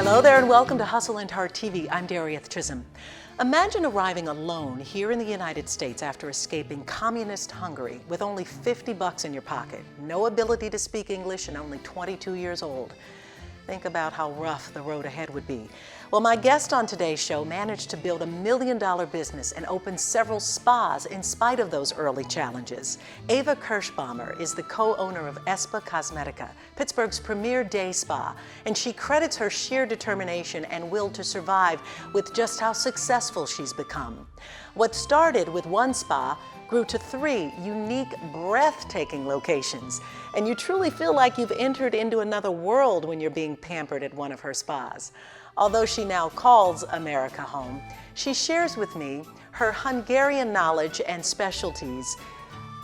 Hello there and welcome to Hustle and Heart TV. I'm Darieth Chisolm. Imagine arriving alone here in the United States after escaping communist Hungary with only 50 bucks in your pocket, no ability to speak English, and only 22 years old. Think about how rough the road ahead would be. Well, my guest on today's show managed to build $1 million business and open several spas in spite of those early challenges. Eva Kerschbaumer is the co-owner of ESSpa Kozmetika, Pittsburgh's premier day spa, and she credits her sheer determination and will to survive with just how successful she's become. What started with one spa grew to 3 unique, breathtaking locations. And you truly feel like you've entered into another world when you're being pampered at one of her spas. Although she now calls America home, she shares with me her Hungarian knowledge and specialties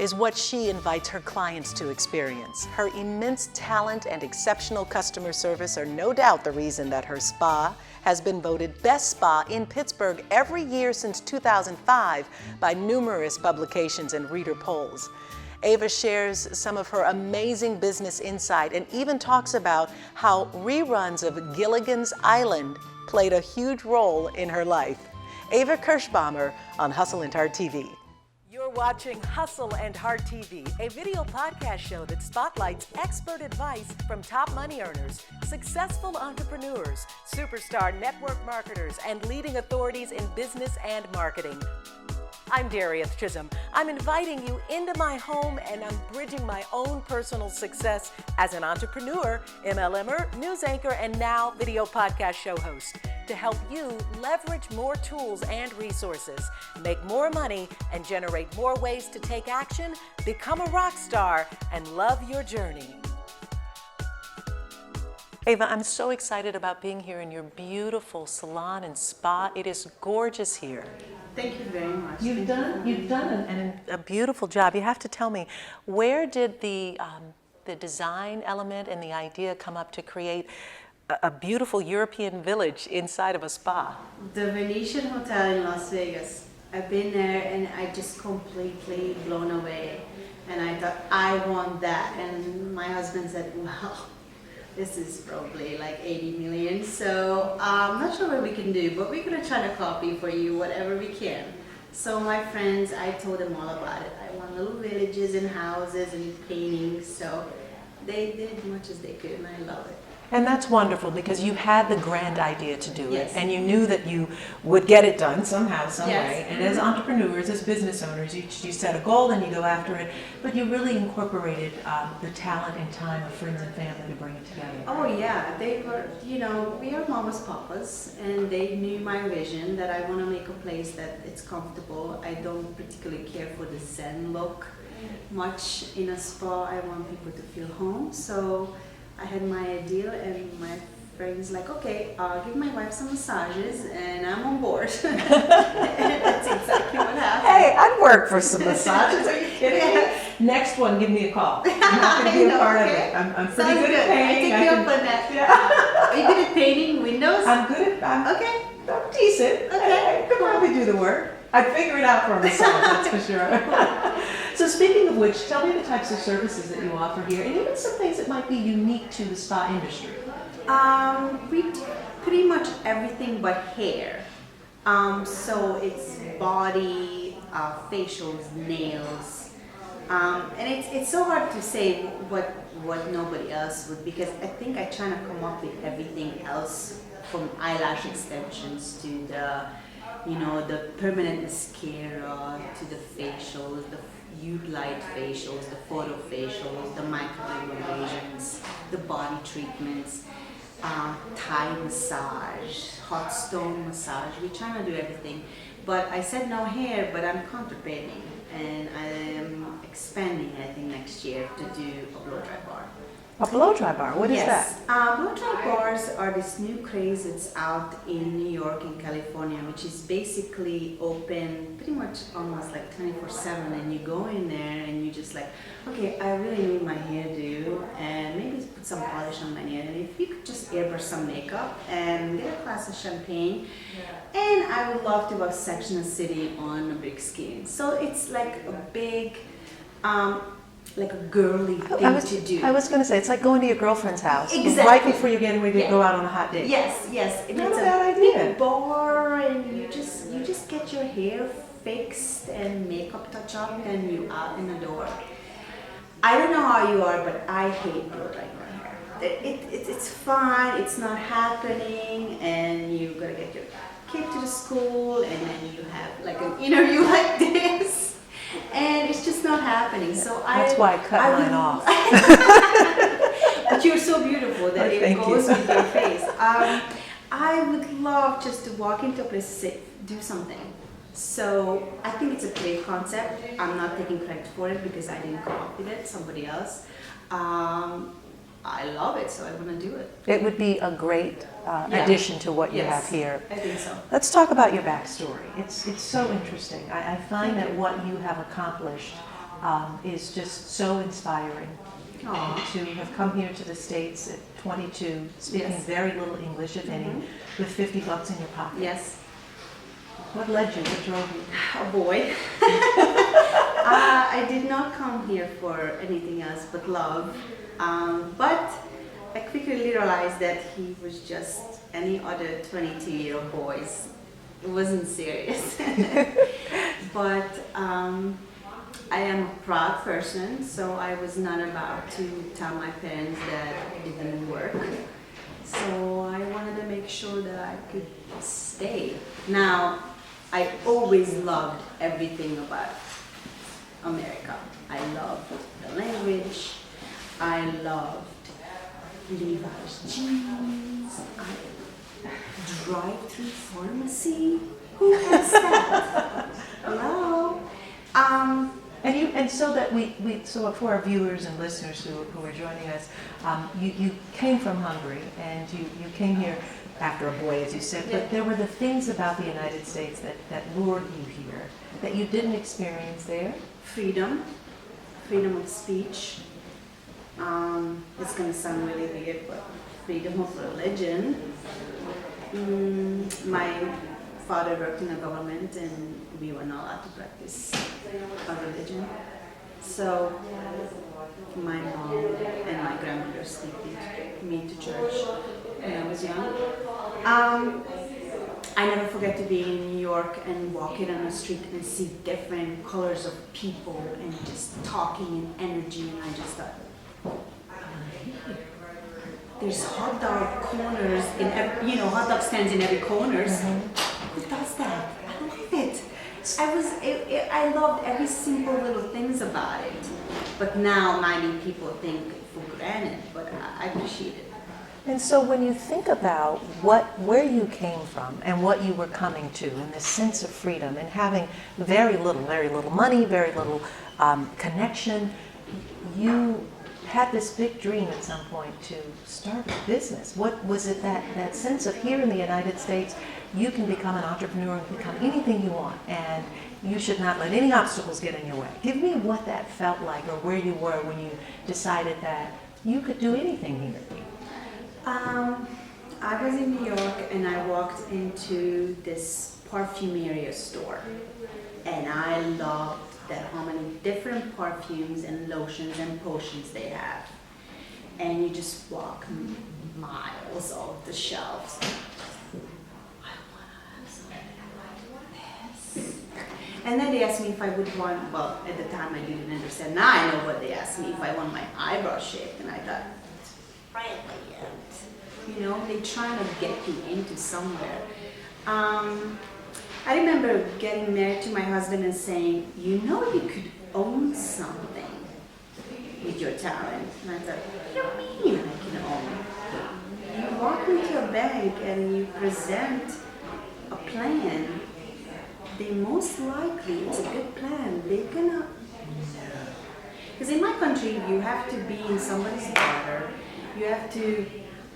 is what she invites her clients to experience. Her immense talent and exceptional customer service are no doubt the reason that her spa has been voted best spa in Pittsburgh every year since 2005 by numerous publications and reader polls. Eva shares some of her amazing business insight and even talks about how reruns of Gilligan's Island played a huge role in her life. Eva Kerschbaumer on Hustle and Heart TV. You're watching Hustle and Heart TV, a video podcast show that spotlights expert advice from top money earners, successful entrepreneurs, superstar network marketers, and leading authorities in business and marketing. I'm Darieth Chisolm. I'm inviting you into my home and I'm bridging my own personal success as an entrepreneur, MLMer, news anchor, and now video podcast show host to help you leverage more tools and resources, make more money, and generate more ways to take action, become a rock star, and love your journey. Eva, I'm so excited about being here in your beautiful salon and spa. It is gorgeous here. Thank you very much. You've done a beautiful job. You have to tell me, where did the design element and the idea come up to create a beautiful European village inside of a spa? The Venetian Hotel in Las Vegas. I've been there and I just completely blown away. And I thought, I want that. And my husband said, well, this is probably like 80 million, so I'm not sure what we can do, but we're gonna try to copy for you whatever we can. So my friends, I told them all about it. I want little villages and houses and paintings, so they did as much as they could, and I love it. And that's wonderful because you had the grand idea to do Yes. it, and you knew that you would get it done somehow, some Yes. way. And as entrepreneurs, as business owners, you set a goal and you go after it, but you really incorporated the talent and time of friends and family to bring it together. Oh yeah, they were, we are mamas, papas, and they knew my vision that I want to make a place that it's comfortable. I don't particularly care for the Zen look much in a spa. I want people to feel home, so I had my ideal and my friends like, okay, I'll give my wife some massages and I'm on board. And that's exactly what happened. Hey, I'd work for some massages. Are you kidding me? Next one, give me a call. I'm not going to be a part of it. I'm pretty Sounds good at painting. I take you up on that. Yeah. Are you good at painting windows? I'm good at. Okay. I'm decent. Okay. I could probably do the work. I'd figure it out for a massage, that's for sure. So speaking of which, tell me the types of services that you offer here, and even some things that might be unique to the spa industry. We do pretty much everything but hair. So it's body, facials, nails, and it's so hard to say what nobody else would, because I think I try to come up with everything else, from eyelash extensions to the permanent mascara, to the facials, the light facials, the photo facials, the microdermabrasions, the body treatments, Thai massage, hot stone massage. We try to do everything. But I said no hair, but I'm contemplating, and I am expanding, I think, next year to do a blow dry bar. A blow dry bar, what is Yes. that? Blow dry bars are this new craze that's out in New York and California, which is basically open pretty much almost like 24/7, and you go in there and you just like, okay, I really need my hairdo and maybe put some polish on my nail, and if you could just airbrush some makeup and get a glass of champagne, and I would love to have Section of City on a big screen. So it's like a big like a girly thing to do. I was going to say, it's like going to your girlfriend's house Exactly. right before you're getting ready to go out on a hot date. Yes, yes. And Not it's a bad idea. big bar, and you just get your hair fixed and makeup touch up, and you out in the door. I don't know how you are, but I hate blow drying my hair. It's fun. It's not happening, and you gotta get your kid to the school, and then you have like an interview like this, and it's just not happening. So That's why I cut mine off. But you're so beautiful that Oh, it thank goes you. with your face. I would love just to walk into a place and say, do something. So I think it's a great concept. I'm not taking credit for it because I didn't come up with it, somebody else. I love it, so I want to do it. It would be a great addition to what you have here. I think so. Let's talk about your backstory. It's so interesting. I find that what you have accomplished is just so inspiring. Aww. To have come here to the States at 22, speaking Yes. very little English, if any, with $50 in your pocket. Yes. What led you? What drove you? A boy. I did not come here for anything else but love. But I quickly realized that he was just any other 22-year-old boys. It wasn't serious. But I am a proud person, so I was not about to tell my parents that it didn't work. So I wanted to make sure that I could stay. Now, I always loved everything about America. I loved the language. I loved Levi's jeans. Drive-through pharmacy. Who has that? Hello. And so that so for our viewers and listeners who are joining us, you came from Hungary and you came here after a boy, as you said, but there were the things about the United States that lured you here that you didn't experience there? Freedom of speech. It's going to sound really weird, but freedom of religion. My father worked in the government and we were not allowed to practice our religion. So my mom and my grandmother sneaked me to church when I was young. I never forget to be in New York and walking on the street and see different colors of people and just talking and energy, and I just thought, there's hot dog corners in every, hot dog stands in every corners. Who does that? I love it. I loved every single little things about it. But now many people think for granted, but I appreciate it. And so when you think about where you came from and what you were coming to, and this sense of freedom and having very little money, very little connection, you had this big dream at some point to start a business. What was it, that sense of here in the United States, you can become an entrepreneur and become anything you want, and you should not let any obstacles get in your way. Give me what that felt like, or where you were when you decided that you could do anything here. I was in New York and I walked into this perfumeria store, and I loved that how many different perfumes and lotions and potions they have, and you just walk miles off the shelves. I want to have something like this. And then they asked me if I would want, well, at the time I didn't understand. Now I know what they asked me, if I want my eyebrow shaped, and I thought, they're trying to get you into somewhere. I remember getting married to my husband and saying, you could own something with your talent. And I thought, what do you mean I can own? You walk into a bank and you present a plan. They most likely, it's a good plan, they're gonna... Because in my country, you have to be in somebody's daughter. You have to...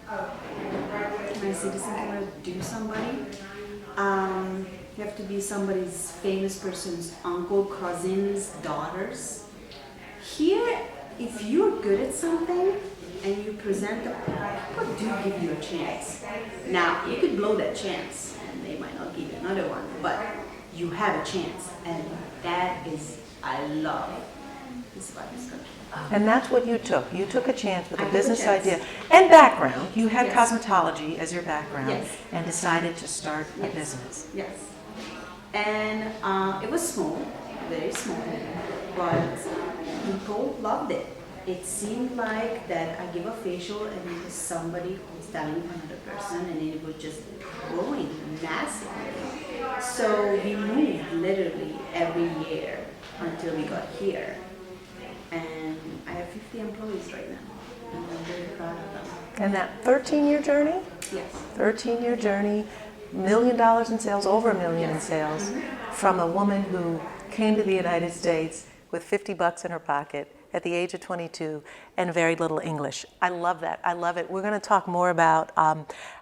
Can I say this? I want to do somebody. You have to be somebody's famous person's uncle, cousin's daughters. Here, if you're good at something and you present people do give you a chance. Now, you could blow that chance and they might not give you another one, but you have a chance, and that is, I love this about this country. And that's what you took. You took a chance with I a took a business chance. idea and background. You had Yes. cosmetology as your background Yes. and decided to start a Yes. business. Yes. And it was small, very small, but people loved it. It seemed like that I give a facial and it was somebody who's telling another person, and it was just growing massively. So we moved literally every year until we got here. And I have 50 employees right now, and I'm very proud of them. And that 13-year journey, Yes. 13-year journey, $1 million in sales, over $1 million in sales, from a woman who came to the United States with 50 bucks in her pocket at the age of 22 and very little English. I love that. I love it. We're going to talk more about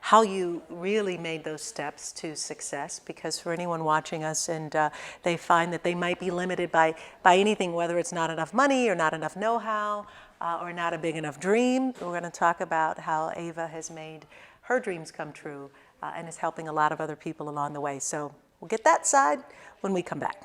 how you really made those steps to success, because for anyone watching us and they find that they might be limited by anything, whether it's not enough money or not enough know-how or not a big enough dream, we're going to talk about how Eva has made her dreams come true and is helping a lot of other people along the way. So we'll get that side when we come back.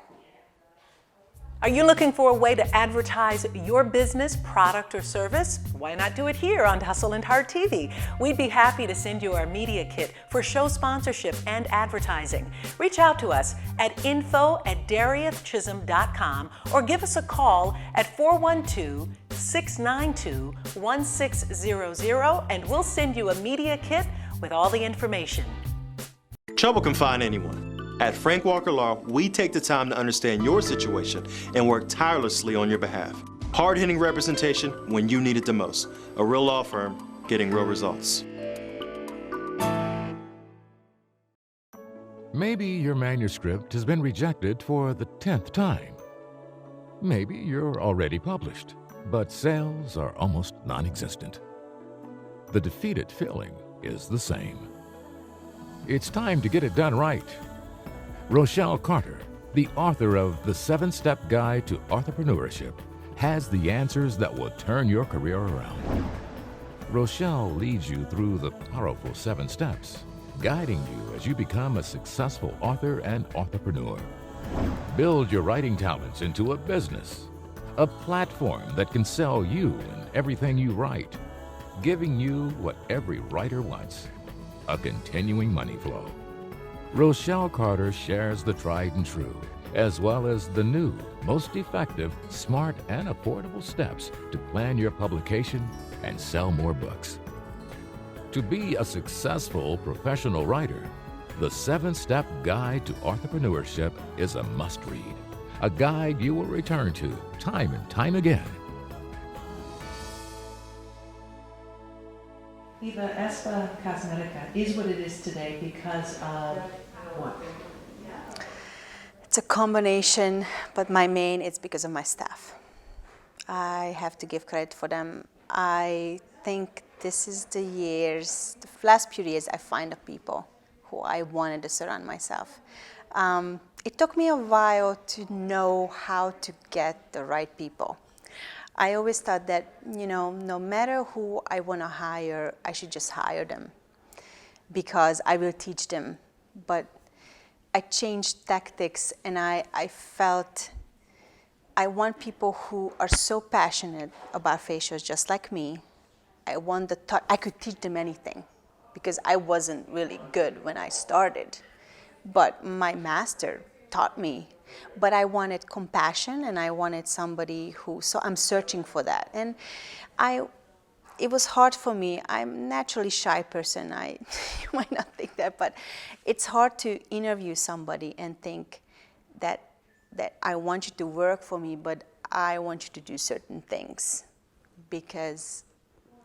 Are you looking for a way to advertise your business, product, or service? Why not do it here on Hustle and Heart TV? We'd be happy to send you our media kit for show sponsorship and advertising. Reach out to us at info@dariethchisholm.com or give us a call at 412-692-1600 and we'll send you a media kit with all the information. Trouble can find anyone. At Frank Walker Law, we take the time to understand your situation and work tirelessly on your behalf. Hard-hitting representation when you need it the most. A real law firm getting real results. Maybe your manuscript has been rejected for the 10th time. Maybe you're already published, but sales are almost non-existent. The defeated feeling is the same. It's time to get it done right. Rochelle Carter, the author of The 7-Step Guide to Entrepreneurship, has the answers that will turn your career around. Rochelle leads you through the powerful 7 steps, guiding you as you become a successful author and entrepreneur. Build your writing talents into a business, a platform that can sell you and everything you write, giving you what every writer wants, a continuing money flow. Rochelle Carter shares the tried and true, as well as the new, most effective, smart, and affordable steps to plan your publication and sell more books. To be a successful professional writer, the 7-Step Guide to Entrepreneurship is a must-read, a guide you will return to time and time again. Eva, ESSPA Kozmetika is what it is today because of what? It's a combination, but my main is because of my staff. I have to give credit for them. I think this is the last few years I find the people who I wanted to surround myself. It took me a while to know how to get the right people. I always thought that, no matter who I want to hire, I should just hire them because I will teach them. But I changed tactics, and I felt I want people who are so passionate about facials just like me. I could teach them anything because I wasn't really good when I started. But my taught me. But I wanted compassion, and I wanted somebody so I'm searching for that. And it was hard for me. I'm a naturally shy person. You might not think that, but it's hard to interview somebody and think that I want you to work for me, but I want you to do certain things because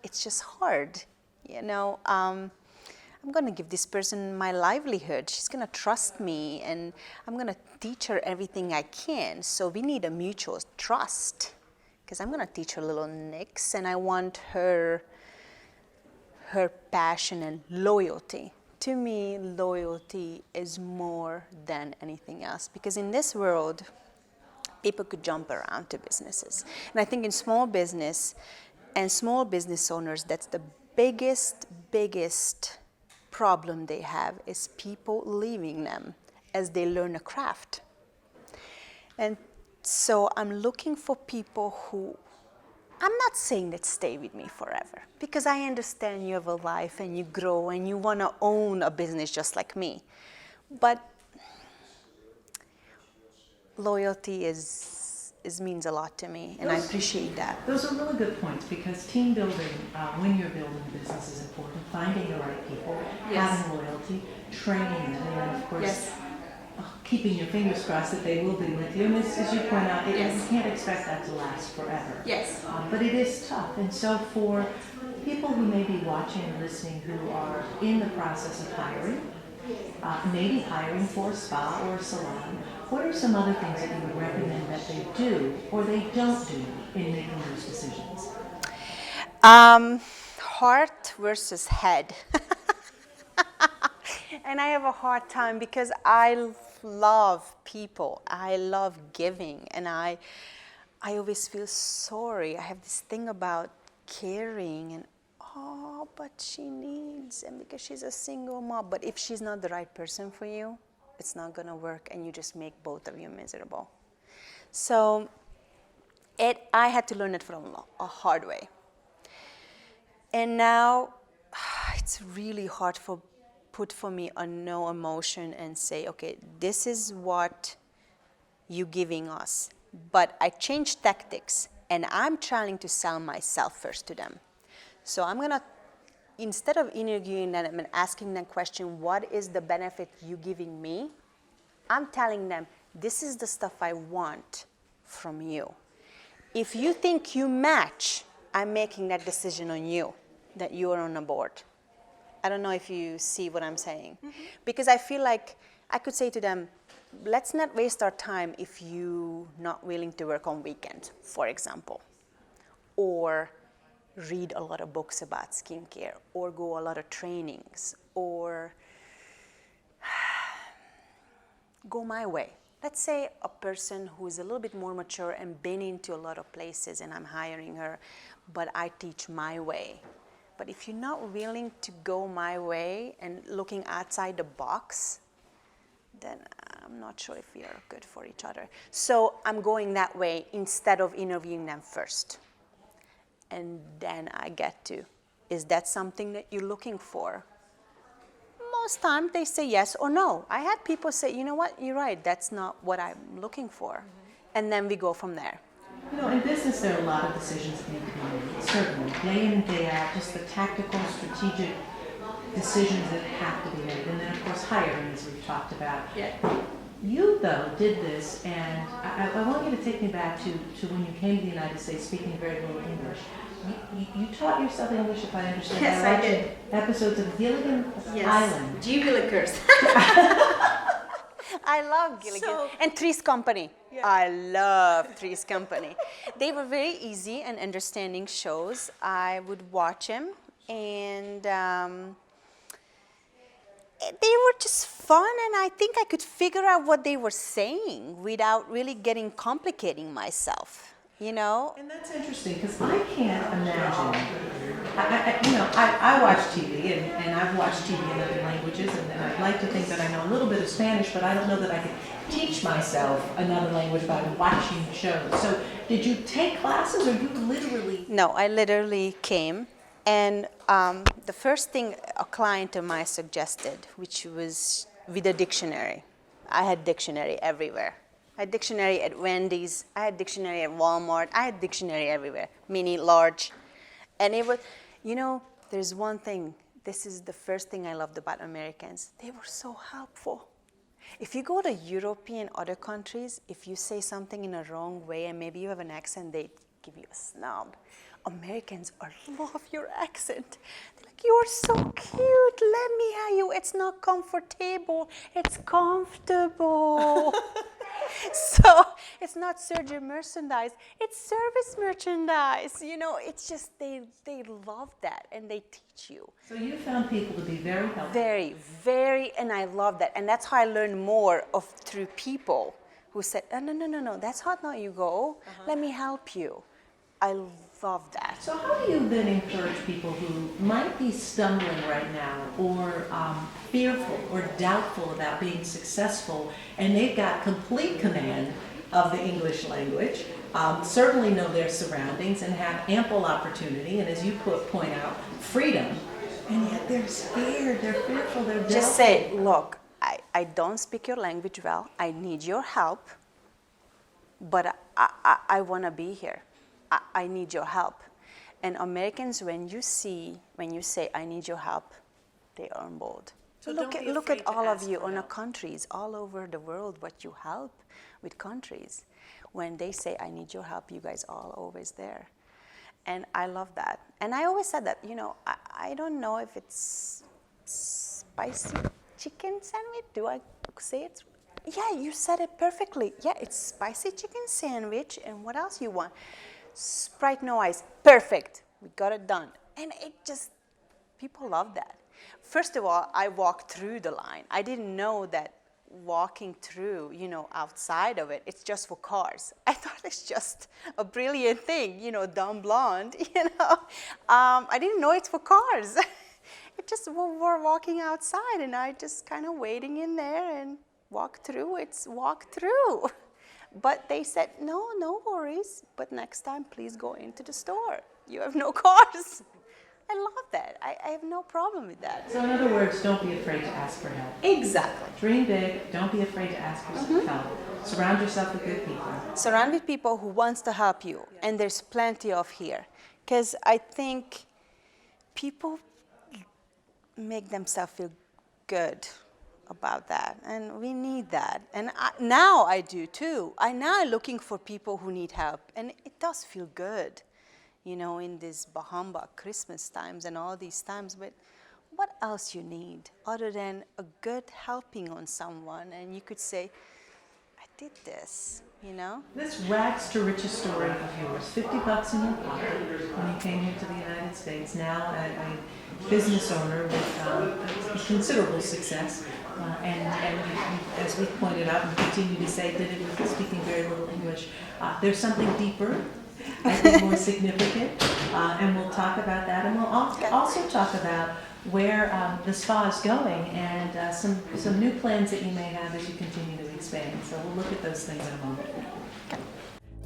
it's just hard, I'm going to give this person my livelihood. She's going to trust me, and I'm going to teach her everything I can. So we need a mutual trust because I'm going to teach her little nicks, and I want her passion and loyalty. To me, loyalty is more than anything else because in this world, people could jump around to businesses. And I think in small business and small business owners, that's the biggest problem they have is people leaving them as they learn a craft. And so I'm looking for people who I'm not saying that stay with me forever, because I understand you have a life and you grow and you want to own a business just like me. But loyalty means a lot to me, and I appreciate that. Those are really good points, because team building, when you're building a business, is important. Finding the right people, having loyalty, training them, and then of course keeping your fingers crossed that they will be with you. And as you point out, you can't expect that to last forever. Yes. But it is tough. And so for people who may be watching and listening who are in the process of hiring, maybe hiring for a spa or a salon, what are some other things that you would recommend that they do or they don't do in making those decisions? Heart versus head. And I have a hard time because I love people. I love giving, and I always feel sorry. I have this thing about caring and but she needs, and because she's a single mom. But if she's not the right person for you, it's not gonna work, and you just make both of you miserable. So I had to learn it from a hard way. And now it's really hard put for me a no emotion and say, okay, this is what you're giving us. But I changed tactics, and I'm trying to sell myself first to them. So I'm gonna, instead of interviewing them and asking them question, what is the benefit you giving me? I'm telling them, this is the stuff I want from you. If you think you match, I'm making that decision on you, that you are on a board. I don't know if you see what I'm saying. Mm-hmm. Because I feel like I could say to them, let's not waste our time if you're not willing to work on weekends, for example. Or read a lot of books about skincare, or go a lot of trainings, or go my way. Let's say a person who's a little bit more mature and been into a lot of places, and I'm hiring her, but I teach my way. But if you're not willing to go my way and looking outside the box, then I'm not sure if we are good for each other. So I'm going that way instead of interviewing them first. And then I get to, is that something that you're looking for? Most times they say yes or no. I had people say, you know what, you're right, that's not what I'm looking for. Mm-hmm. And then we go from there. You know, in business, there are a lot of decisions that need to be made, certainly, day in and day out, just the tactical, strategic decisions that have to be made. And then, of course, hiring, as we've talked about. Yeah. You, though, did this, and I want you to take me back to when you came to the United States speaking very little English. You taught yourself English, if I understand. Yes, I did. Episodes of Gilligan Island. G-Willikers. I love Gilligan. And Three's Company. Yeah. I love Three's Company. They were very easy and understanding shows. I would watch them, and they were just fun, and I think I could figure out what they were saying without really getting complicating myself, you know? And that's interesting, because I can't imagine. I watch TV, and I've watched TV in other languages, and I'd like to think that I know a little bit of Spanish, but I don't know that I could teach myself another language by watching shows. So did you take classes, or you literally? No, I literally came, and the first thing a client of mine suggested, which was with a dictionary. I had dictionary everywhere. I had dictionary at Wendy's, I had dictionary at Walmart, I had dictionary everywhere, mini, large. And it was, you know, there's one thing, this is the first thing I loved about Americans. They were so helpful. If you go to European other countries, if you say something in a wrong way and maybe you have an accent, they give you a snub. Americans love your accent. They're like, you're so cute, let me have you. It's not comfortable, it's comfortable. So it's not surgery merchandise, it's service merchandise. You know, it's just, they love that, and they teach you. So you found people to be very helpful. Very, very, and I love that. And that's how I learned more through people who said, oh, no, that's how not you go. Let me help you. I love that. So how do you then encourage people who might be stumbling right now, or fearful or doubtful about being successful, and they've got complete command of the English language, certainly know their surroundings and have ample opportunity, and as you point out, freedom, and yet they're scared, they're fearful, they're doubtful. Just say, look, I don't speak your language well. I need your help, but I want to be here. I need your help. And Americans, when you say, I need your help, they are on board. So Look at all of you on the countries all over the world, what you help with countries. When they say, I need your help, you guys are always there. And I love that. And I always said that, I don't know if it's spicy chicken sandwich. Do I say it? Yeah, you said it perfectly. Yeah, it's spicy chicken sandwich. And what else you want? Sprite, no ice. Perfect. We got it done. And it just, people love that. First of all, I walked through the line. I didn't know that walking through, outside of it, it's just for cars. I thought it's just a brilliant thing, dumb blonde, I didn't know it's for cars. It just, we're walking outside and I just kind of waiting in there and walk through, it's walk through. But they said, no worries, but next time please go into the store. You have no cars. I love that. I have no problem with that. So in other words, don't be afraid to ask for help. Exactly. Dream big, don't be afraid to ask for help. Surround yourself with good people. Surround with people who wants to help you, and there's plenty of here. Because I think people make themselves feel good about that, and we need that. And now I do too. I'm looking for people who need help, and it does feel good. In these bah-humbug Christmas times and all these times, but what else you need other than a good helping on someone? And you could say, I did this, This rags to riches story of yours, $50 in your pocket when you came here to the United States, now a business owner with considerable success, and as we pointed out and continue to say, did it with speaking very little English. There's something deeper, I think more significant, and we'll talk about that, and we'll also talk about where the spa is going and some new plans that you may have as you continue to expand. So we'll look at those things in a moment.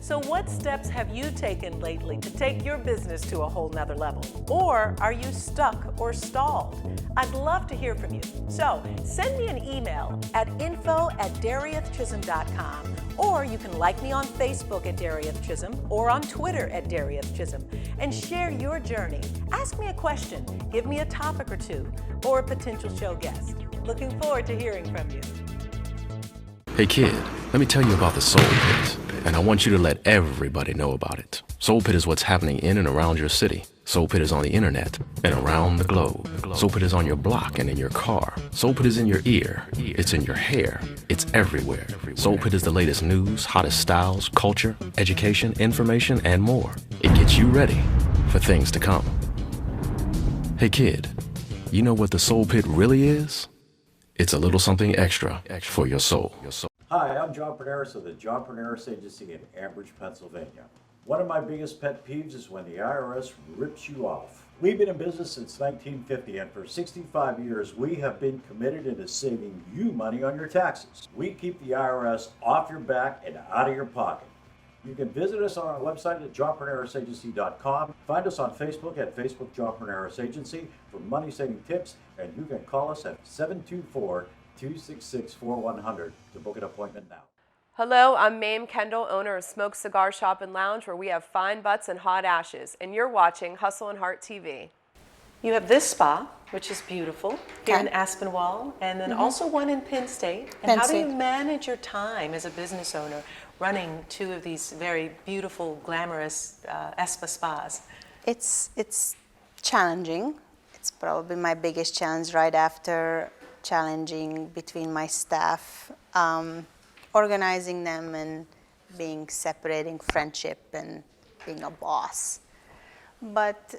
So what steps have you taken lately to take your business to a whole nother level? Or are you stuck or stalled? I'd love to hear from you. So send me an email at info@dariethchisholm.com, or you can like me on Facebook at Darieth Chisholm or on Twitter at Darieth Chisholm and share your journey. Ask me a question, give me a topic or two, or a potential show guest. Looking forward to hearing from you. Hey kid, let me tell you about the Soul Pit, and I want you to let everybody know about it. Soul Pit is what's happening in and around your city. Soul Pit is on the internet and around the globe. Soul Pit is on your block and in your car. Soul Pit is in your ear. It's in your hair. It's everywhere. Soul Pit is the latest news, hottest styles, culture, education, information, and more. It gets you ready for things to come. Hey kid, you know what the Soul Pit really is? It's a little something extra for your soul. Hi, I'm John Perneris of the John Perneris Agency in Ambridge, Pennsylvania. One of my biggest pet peeves is when the IRS rips you off. We've been in business since 1950, and for 65 years, we have been committed into saving you money on your taxes. We keep the IRS off your back and out of your pocket. You can visit us on our website at johnpernerisagency.com. Find us on Facebook at Facebook John Perneris Agency for money-saving tips, and you can call us at 724-266-4100 to book an appointment now. Hello, I'm Mame Kendall, owner of Smoke Cigar Shop and Lounge, where we have fine butts and hot ashes, and you're watching Hustle and Heart TV. You have this spa, which is beautiful, here in Aspinwall, and then also one in Penn State. And how do you manage your time as a business owner running two of these very beautiful, glamorous ESSpa spas? It's challenging. It's probably my biggest challenge right after challenging between my staff, organizing them and separating friendship and being a boss. But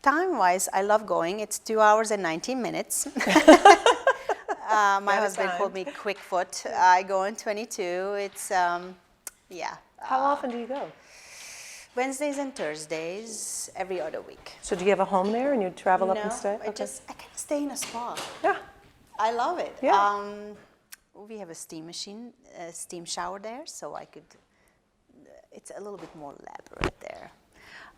time-wise, I love going. It's 2 hours and 19 minutes. My husband called me quick foot. I go in 22. It's, yeah. How often do you go? Wednesdays and Thursdays, every other week. So do you have a home there and you travel up and stay? I kind of stay in a spa. Yeah. I love it. Yeah. We have a steam machine, a steam shower there, so I could it's a little bit more elaborate there.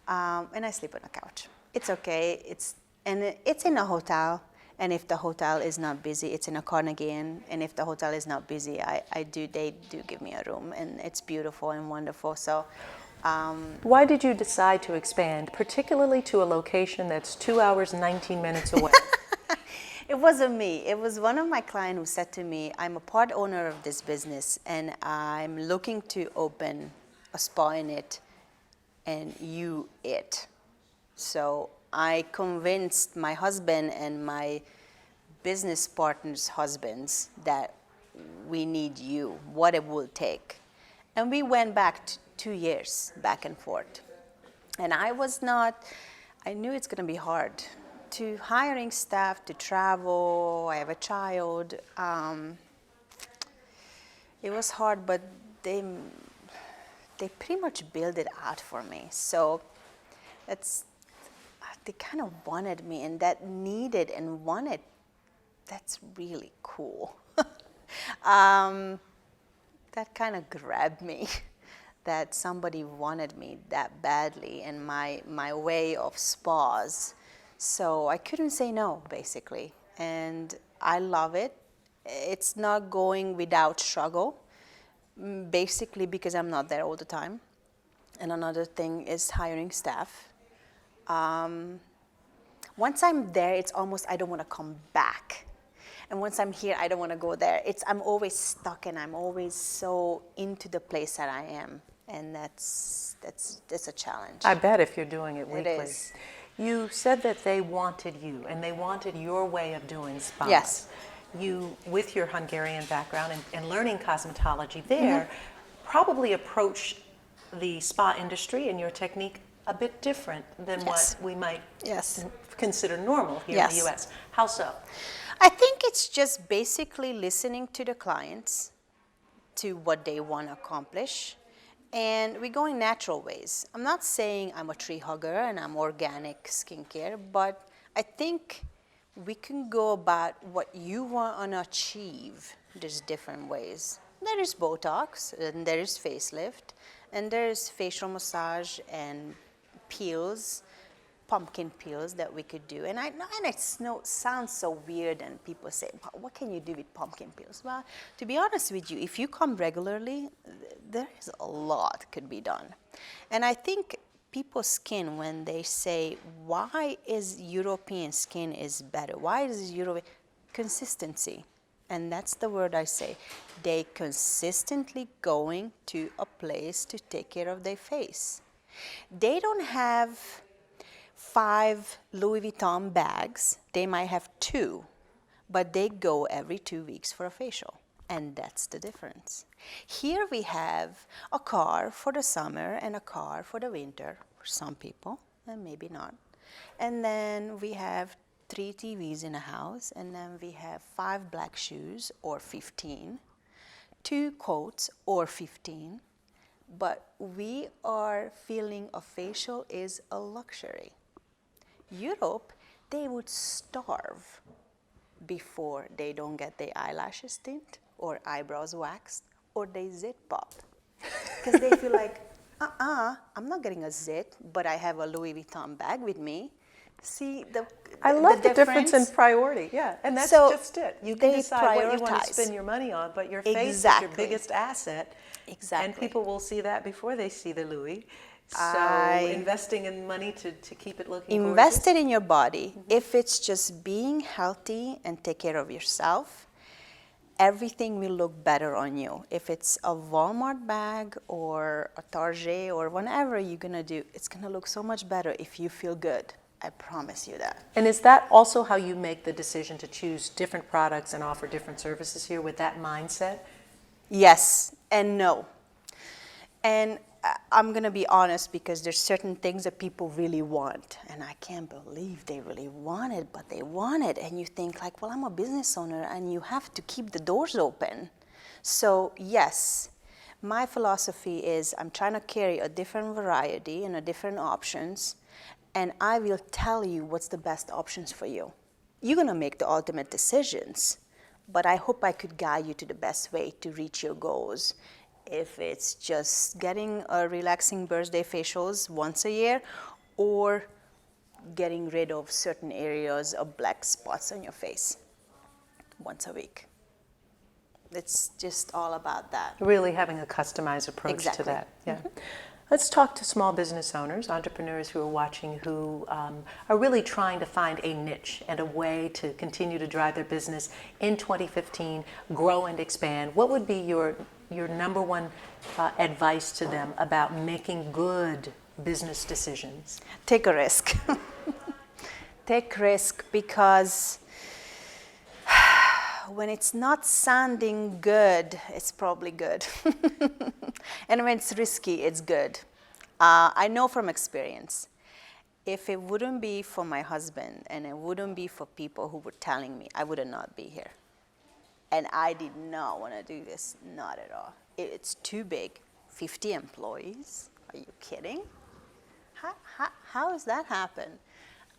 And I sleep on a couch. It's okay. It's in a hotel. And if the hotel is not busy, it's in a Carnegie. And if the hotel is not busy, they do give me a room, and it's beautiful and wonderful. So, Why did you decide to expand, particularly to a location that's 2 hours and 19 minutes away? it wasn't me. It was one of my clients who said to me, "I'm a part owner of this business, and I'm looking to open a spa in it, and it." So I convinced my husband and my business partners' husbands that we need you, what it will take. And we went back 2 years, back and forth. And I knew it's going to be hard. To hiring staff, to travel, I have a child. It was hard, but they pretty much built it out for me. So they kind of wanted me, and that needed and wanted, that's really cool. That kind of grabbed me, that somebody wanted me that badly, and my way of spas. So I couldn't say no, basically. And I love it. It's not going without struggle, basically because I'm not there all the time. And another thing is hiring staff. Once I'm there, it's almost I don't want to come back. And once I'm here, I don't want to go there. I'm always stuck, and I'm always so into the place that I am. And that's a challenge. I bet if you're doing it weekly. It is. You said that they wanted you, and they wanted your way of doing spas. Yes. You, with your Hungarian background and learning cosmetology there, probably approach the spa industry and your technique a bit different than what we might consider normal here in the U.S. How so? I think it's just basically listening to the clients, to what they want to accomplish, and we're going natural ways. I'm not saying I'm a tree hugger and I'm organic skincare, but I think we can go about what you want to achieve. There's different ways. There is Botox, and there is facelift, and there is facial massage and peels, pumpkin peels that we could do. And it sounds so weird, and people say, what can you do with pumpkin peels? Well, to be honest with you, if you come regularly, there is a lot could be done. And I think people's skin, when they say, why is European skin is better? Why is European? Consistency. And that's the word I say. They consistently going to a place to take care of their face. They don't have 5 Louis Vuitton bags. They might have 2, but they go every 2 weeks for a facial. And that's the difference. Here we have a car for the summer and a car for the winter for some people, and maybe not. And then we have 3 TVs in a house, and then we have 5 black shoes or 15, 2 coats or 15. But we are feeling a facial is a luxury. Europe, they would starve before they don't get their eyelashes tint or eyebrows waxed or they zit pop. Because they feel like, I'm not getting a zit, but I have a Louis Vuitton bag with me. See I love the difference in priority, and that's just it. You can decide what you want to spend your money on, but your face is your biggest asset. Exactly. And people will see that before they see the Louis. So investing in money to keep it looking gorgeous. Invest it in your body. If it's just being healthy and take care of yourself, everything will look better on you. If it's a Walmart bag or a Target or whatever you're going to do, it's going to look so much better if you feel good. I promise you that. And is that also how you make the decision to choose different products and offer different services here with that mindset? Yes and no. And I'm going to be honest, because there's certain things that people really want. And I can't believe they really want it, but they want it. And you think like, well, I'm a business owner and you have to keep the doors open. So yes, my philosophy is I'm trying to carry a different variety and a different options. And I will tell you what's the best options for you. You're going to make the ultimate decisions, but I hope I could guide you to the best way to reach your goals if it's just getting a relaxing birthday facials once a year, or getting rid of certain areas of black spots on your face once a week. It's just all about that. Really having a customized approach Exactly. to that. Yeah. Let's talk to small business owners, entrepreneurs who are watching, who are really trying to find a niche and a way to continue to drive their business in 2015, grow and expand. What would be your number one advice to them about making good business decisions? Take a risk. Take risk, because when it's not sounding good, it's probably good. And when it's risky, it's good. I know from experience, if it wouldn't be for my husband and it wouldn't be for people who were telling me, I would not be here. And I did not want to do this, not at all. It's too big. 50 employees? Are you kidding? How does that happen?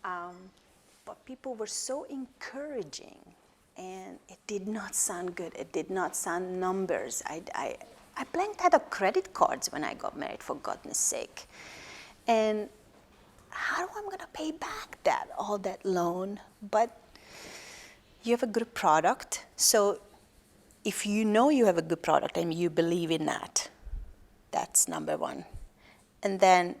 But people were so encouraging, and it did not sound good. It did not sound numbers. I blanked out of credit cards when I got married, for goodness sake. And how am I going to pay back all that loan? But you have a good product. So if you know you have a good product and you believe in that, that's number one. And then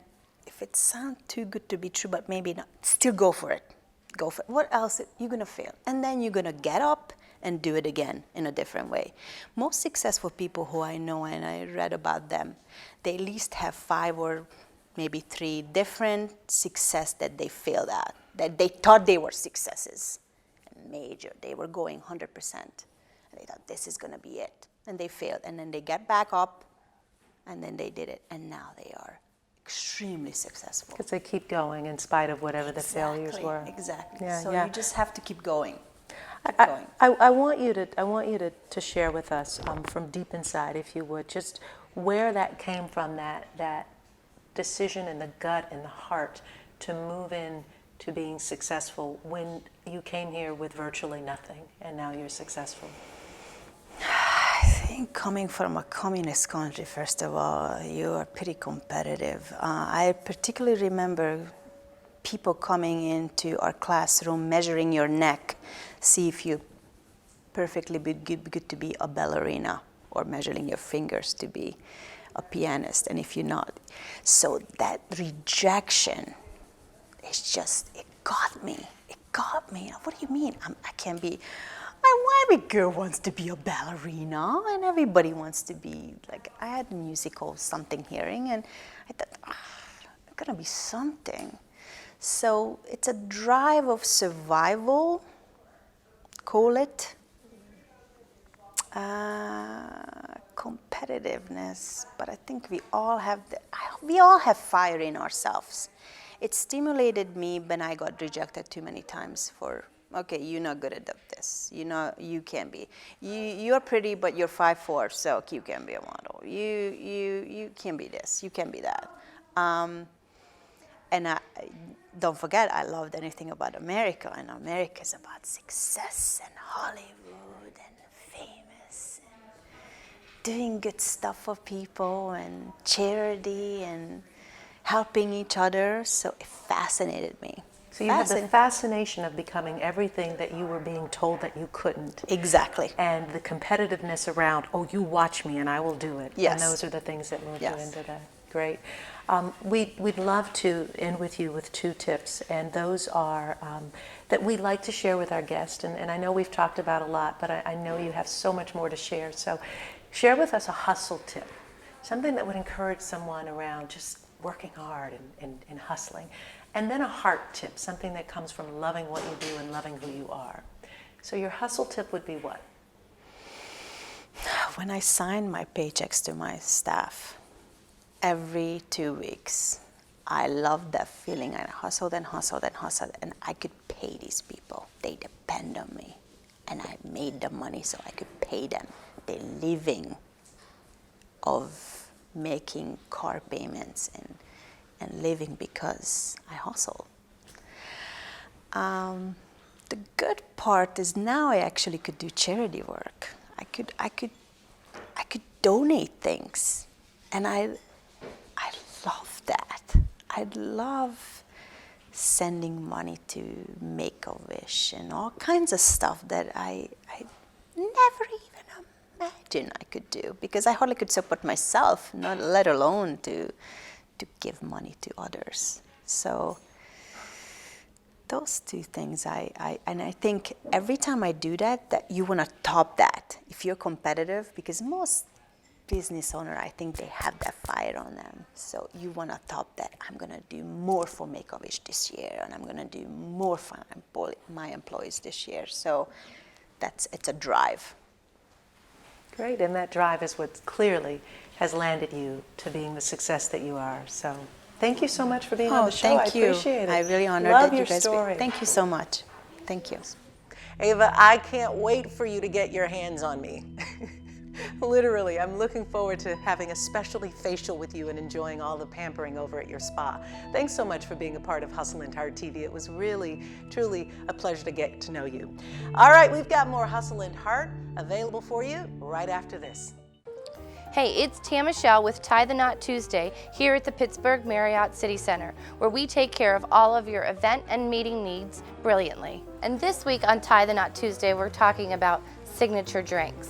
if it sounds too good to be true, but maybe not, still go for it. Go for it. What else? You're going to fail. And then you're going to get up and do it again in a different way. Most successful people who I know, and I read about them, they at least have 5 or maybe 3 different success that they failed at, that they thought they were successes. Major. They were going 100%. And they thought, this is going to be it. And they failed. And then they get back up, and then they did it. And now they are extremely successful. Because they keep going in spite of whatever the failures were. Exactly. Yeah, So yeah. you just have to keep going. I want you to share with us from deep inside, if you would, just where that came from, that decision in the gut and the heart to move in to being successful when you came here with virtually nothing and now you're successful. I think coming from a communist country, first of all, you are pretty competitive. I particularly remember people coming into our classroom, measuring your neck, see if you perfectly good to be a ballerina, or measuring your fingers to be a pianist, and if you're not. So that rejection, it's just, it got me. It got me. What do you mean? I can't be, every girl wants to be a ballerina, and everybody wants to be, like, I had a musical something hearing, and I thought, I'm gonna be something. So it's a drive of survival, call it, competitiveness, but I think we all have fire in ourselves. It stimulated me when I got rejected too many times for, okay, you're not good at this. You can't be. You're pretty, but you're 5'4", so you can't be a model. You can't be this. You can't be that. And don't forget, I loved anything about America, and America is about success and Hollywood and famous and doing good stuff for people and charity and helping each other. So it fascinated me. So you had the fascination of becoming everything that you were being told that you couldn't. Exactly. And the competitiveness around, oh, you watch me and I will do it. Yes. And those are the things that moved you Yes. into that. Great. We'd love to end with you with 2 tips, and those are that we'd like to share with our guests. And I know we've talked about a lot, but I know you have so much more to share. So share with us a hustle tip, something that would encourage someone around just working hard and hustling. And then a heart tip, something that comes from loving what you do and loving who you are. So your hustle tip would be what? When I signed my paychecks to my staff, every 2 weeks, I loved that feeling. I hustled and hustled and hustled, and I could pay these people. They depend on me, and I made the money so I could pay them. They're living of making car payments and living because I hustle. The good part is now I actually could do charity work. I could donate things. And I love that. I love sending money to Make-A-Wish and all kinds of stuff that I never even imagined I could do, because I hardly could support myself, not let alone to give money to others. So those two things, and I think every time I do that, that you want to top that if you're competitive, because most business owner, I think they have that fire on them. So you want to top that. I'm going to do more for Make-A-Wish this year, and I'm going to do more for my employees this year. So it's a drive. Great, and that drive is what clearly has landed you to being the success that you are. So thank you so much for being on the show. Thank you. I appreciate it. I really honored Love that your you guys. story. Thank you so much. Thank you. Ava, I can't wait for you to get your hands on me. Literally, I'm looking forward to having a specialty facial with you and enjoying all the pampering over at your spa. Thanks so much for being a part of Hustle and Heart TV. It was really, truly a pleasure to get to know you. All right, we've got more Hustle and Heart available for you right after this. Hey, it's Tam Michelle with Tie the Knot Tuesday here at the Pittsburgh Marriott City Center, where we take care of all of your event and meeting needs brilliantly. And this week on Tie the Knot Tuesday, we're talking about signature drinks.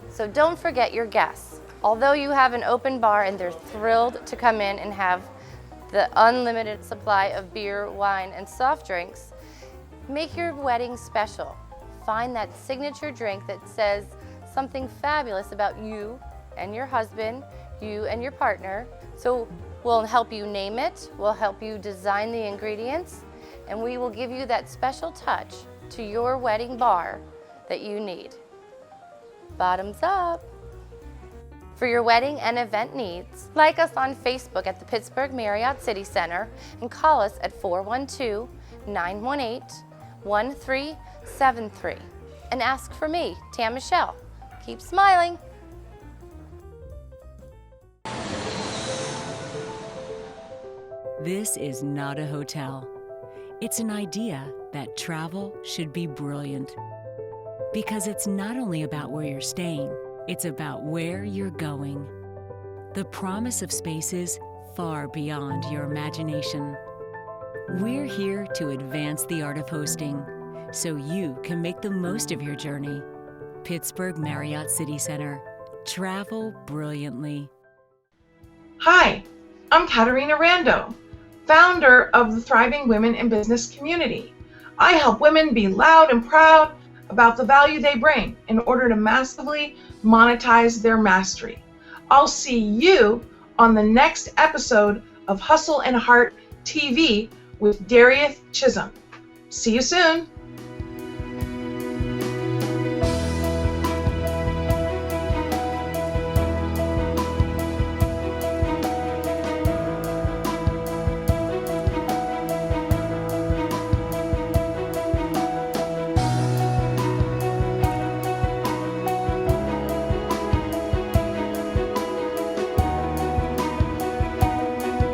So don't forget your guests. Although you have an open bar and they're thrilled to come in and have the unlimited supply of beer, wine, and soft drinks, make your wedding special. Find that signature drink that says something fabulous about you and your husband, you and your partner. So we'll help you name it, we'll help you design the ingredients, and we will give you that special touch to your wedding bar that you need. Bottoms up. For your wedding and event needs, like us on Facebook at the Pittsburgh Marriott City Center and call us at 412-918-1373 and ask for me, Tam Michelle. Keep smiling. This is not a hotel. It's an idea that travel should be brilliant. Because it's not only about where you're staying, it's about where you're going. The promise of spaces far beyond your imagination. We're here to advance the art of hosting, so you can make the most of your journey. Pittsburgh Marriott City Center. Travel brilliantly. Hi, I'm Katerina Rando, founder of the Thriving Women in Business community. I help women be loud and proud about the value they bring in order to massively monetize their mastery. I'll see you on the next episode of Hustle and Heart TV with Darieth Chisolm. See you soon.